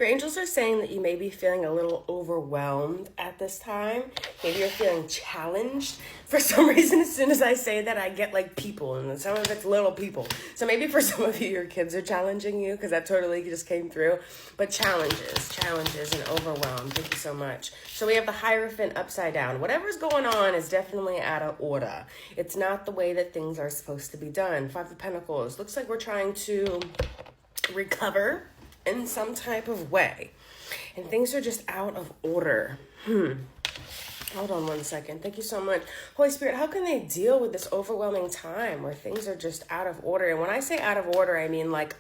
Your angels are saying that you may be feeling a little overwhelmed at this time. Maybe you're feeling challenged. For some reason, as soon as I say that, I get like people, and some of it's little people. So maybe for some of you, your kids are challenging you, because that totally just came through. But challenges, and overwhelmed. Thank you so much. So we have the Hierophant upside down. Whatever's going on is definitely out of order. It's not the way that things are supposed to be done. Five of Pentacles. Looks like we're trying to recover in some type of way. And things are just out of order. Hold on one second. Thank you so much. Holy Spirit, how can they deal with this overwhelming time where things are just out of order? And when I say out of order, I mean like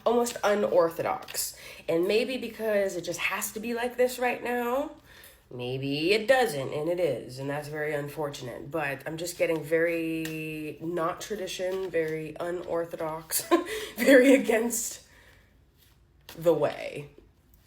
almost unorthodox. And maybe because it just has to be like this right now, maybe it doesn't, and it is, and that's very unfortunate. But I'm just getting very not tradition, very unorthodox, very against the way.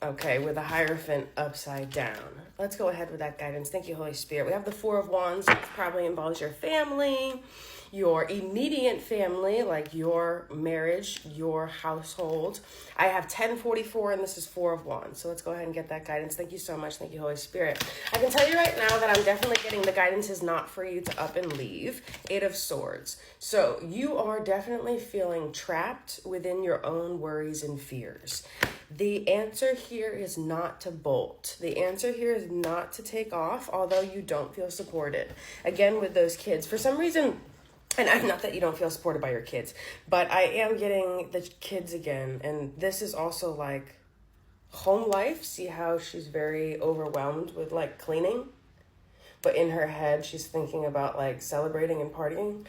Okay, with the Hierophant upside down. Let's go ahead with that guidance. Thank you, Holy Spirit. We have the Four of Wands, which probably involves your family, your immediate family, like your marriage, your household. I have 1044, and this is Four of Wands. So let's go ahead and get that guidance. Thank you so much. Thank you, Holy Spirit. I can tell you right now that I'm definitely getting the guidance is not for you to up and leave. Eight of Swords. So you are definitely feeling trapped within your own worries and fears. The answer here is not to bolt. The answer here is not to take off, although you don't feel supported. Again, with those kids, for some reason, and I'm not that you don't feel supported by your kids, but I am getting the kids again. And this is also like home life. See how she's very overwhelmed with like cleaning, but in her head, she's thinking about like celebrating and partying.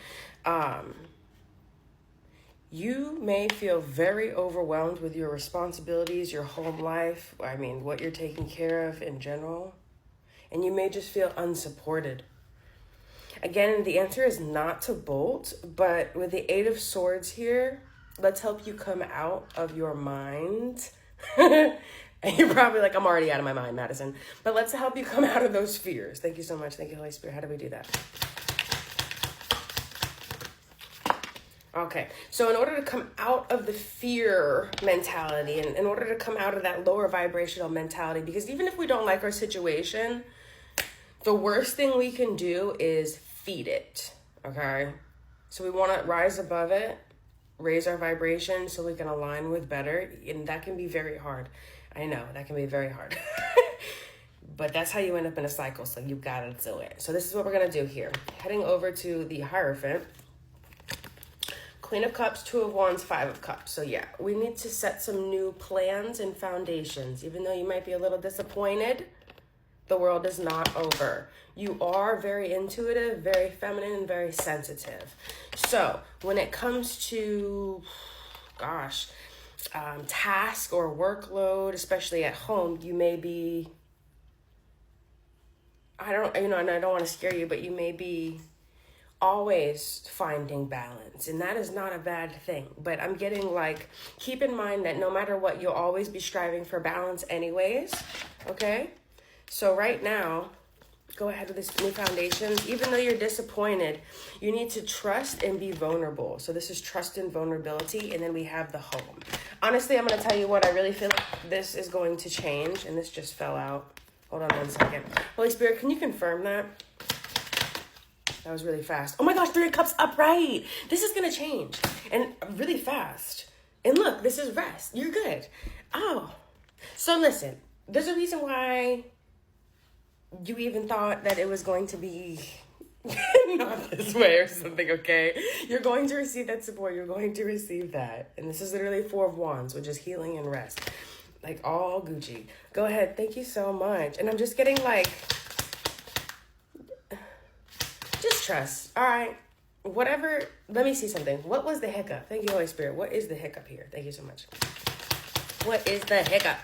You may feel very overwhelmed with your responsibilities, your home life. I mean, what you're taking care of in general. And you may just feel unsupported. Again, the answer is not to bolt, but with the Eight of Swords here, let's help you come out of your mind. And you're probably like, I'm already out of my mind, Madison. But let's help you come out of those fears. Thank you so much. Thank you, Holy Spirit. How do we do that? Okay, so in order to come out of the fear mentality and in order to come out of that lower vibrational mentality, because even if we don't like our situation, the worst thing we can do is feed it, okay? So we want to rise above it, raise our vibration so we can align with better, and that can be very hard. I know, that can be very hard. But that's how you end up in a cycle, so you gotta do it. So this is what we're gonna do here. Heading over to the Hierophant. Queen of Cups, Two of Wands, Five of Cups. So yeah, we need to set some new plans and foundations. Even though you might be a little disappointed, the world is not over. You are very intuitive, very feminine, and very sensitive. So when it comes to, task or workload, especially at home, you may be, and I don't want to scare you, but you may be always finding balance, and that is not a bad thing. But I'm getting like, keep in mind that no matter what, you'll always be striving for balance anyways, okay? So right now, go ahead with this new foundations. Even though you're disappointed, you need to trust and be vulnerable. So this is trust and vulnerability, and then we have the home. Honestly, I'm going to tell you what, I really feel like this is going to change, and this just fell out. Hold on one second. Holy Spirit, can you confirm that? That was really fast. Oh my gosh, Three of Cups upright. This is going to change. And really fast. And look, this is rest. You're good. Oh. So listen, there's a reason why you even thought that it was going to be not this way or something, okay? You're going to receive that support. You're going to receive that. And this is literally Four of Wands, which is healing and rest. Like all Gucci. Go ahead. Thank you so much. And I'm just getting like, just trust. All right. Whatever. Let me see something. What was the hiccup? Thank you, Holy Spirit. What is the hiccup here? Thank you so much. What is the hiccup?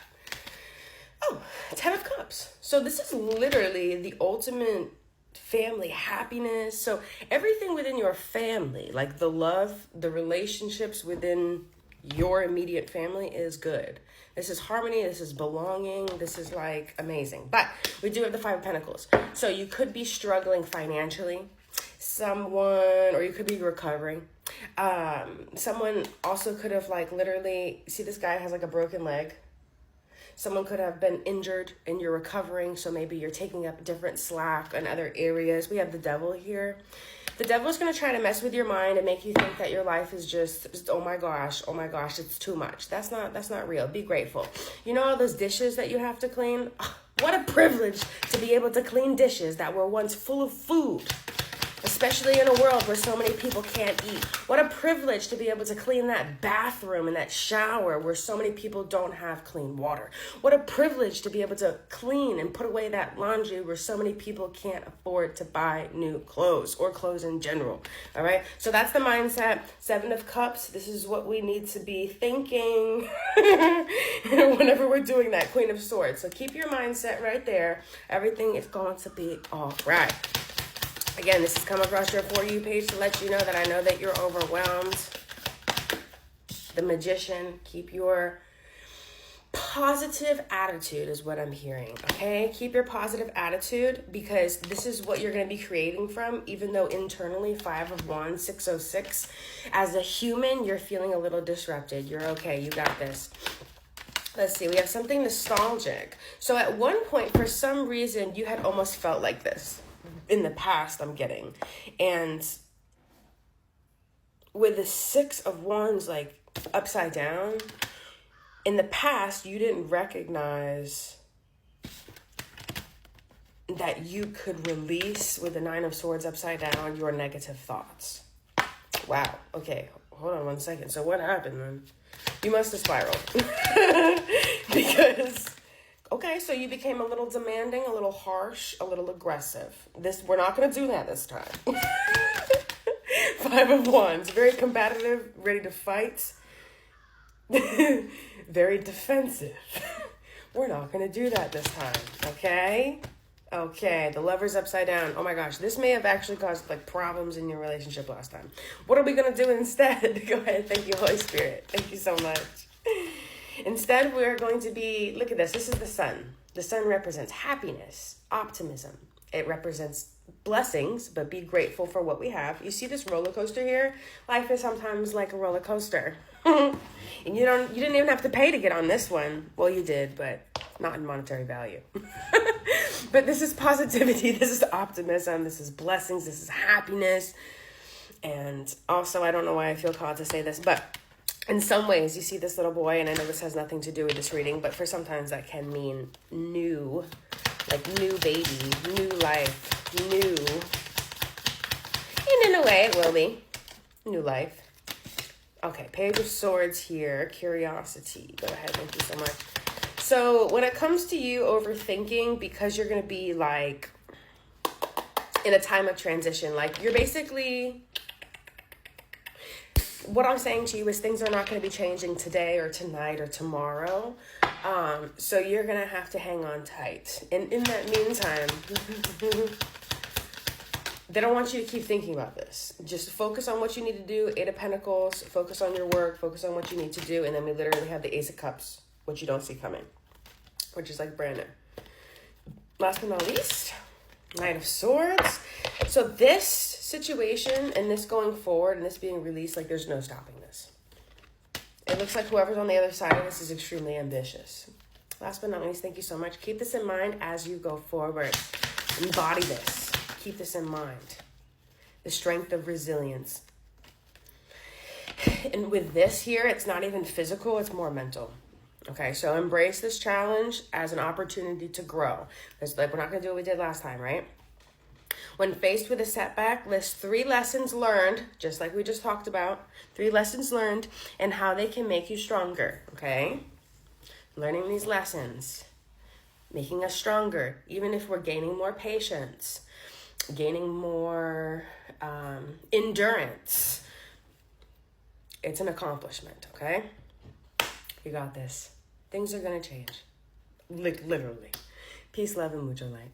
Oh, 10 of Cups. So this is literally the ultimate family happiness. So everything within your family, like the love, the relationships within your immediate family is good. This is harmony. This is belonging. This is like amazing. But we do have the Five of Pentacles. So you could be struggling financially. Someone, or you could be recovering. Someone also could have like literally, see this guy has like a broken leg. Someone could have been injured and you're recovering, so maybe you're taking up different slack in other areas. We have the devil here. The devil is going to try to mess with your mind and make you think that your life is just oh my gosh, it's too much. That's not real. Be grateful. You know all those dishes that you have to clean? What a privilege to be able to clean dishes that were once full of food. Especially in a world where so many people can't eat. What a privilege to be able to clean that bathroom and that shower where so many people don't have clean water. What a privilege to be able to clean and put away that laundry where so many people can't afford to buy new clothes or clothes in general. All right. So that's the mindset. 7 of Cups. This is what we need to be thinking whenever we're doing that. Queen of Swords. So keep your mindset right there. Everything is going to be all right. Again, this has come across your For You page to let you know that I know that you're overwhelmed. The Magician, keep your positive attitude is what I'm hearing, okay? Keep your positive attitude because this is what you're going to be creating from, even though internally, 5 of Wands, 606. As a human, you're feeling a little disrupted. You're okay. You got this. Let's see. We have something nostalgic. So at one point, for some reason, you had almost felt like this. In the past, I'm getting. And with the 6 of Wands, like, upside down, in the past, you didn't recognize that you could release, with the 9 of Swords upside down, your negative thoughts. Wow. Okay. Hold on one second. So what happened then? You must have spiraled. Because... okay, so you became a little demanding, a little harsh, a little aggressive. We're not going to do that this time. 5 of Wands, very combative, ready to fight. Very defensive. We're not going to do that this time, okay? Okay, the Lover's upside down. Oh my gosh, this may have actually caused like problems in your relationship last time. What are we going to do instead? Go ahead. Thank you, Holy Spirit. Thank you so much. Instead, we're going to be, look at this. This is the sun. The sun represents happiness, optimism. It represents blessings, but be grateful for what we have. You see this roller coaster here? Life is sometimes like a roller coaster. And you didn't even have to pay to get on this one. Well, you did, but not in monetary value. But this is positivity. This is optimism. This is blessings. This is happiness. And also, I don't know why I feel called to say this, but in some ways, you see this little boy, and I know this has nothing to do with this reading, but for sometimes that can mean new, like new baby, new life, new. And in a way, it will be new life. Okay, Page of Swords here, curiosity. Go ahead, thank you so much. So when it comes to you overthinking, because you're going to be like in a time of transition, like you're basically... what I'm saying to you is things are not going to be changing today or tonight or tomorrow. So you're going to have to hang on tight. And in that meantime, they don't want you to keep thinking about this. Just focus on what you need to do. 8 of Pentacles, focus on your work, focus on what you need to do. And then we literally have the Ace of Cups, which you don't see coming, which is like brand new. Last but not least, Knight of Swords. So this situation and this going forward and this being released, like there's no stopping this. It looks like whoever's on the other side of this is extremely ambitious. Last but not least, thank you so much. Keep this in mind as you go forward. Embody this. Keep this in mind. The strength of resilience. And with this here, it's not even physical, it's more mental. Okay, so embrace this challenge as an opportunity to grow. Because like we're not going to do what we did last time, right? When faced with a setback, list 3 lessons learned, just like we just talked about. 3 lessons learned and how they can make you stronger, okay? Learning these lessons, making us stronger, even if we're gaining more patience, gaining more endurance. It's an accomplishment, okay? You got this. Things are going to change. Like, literally. Peace, love, and mucho light.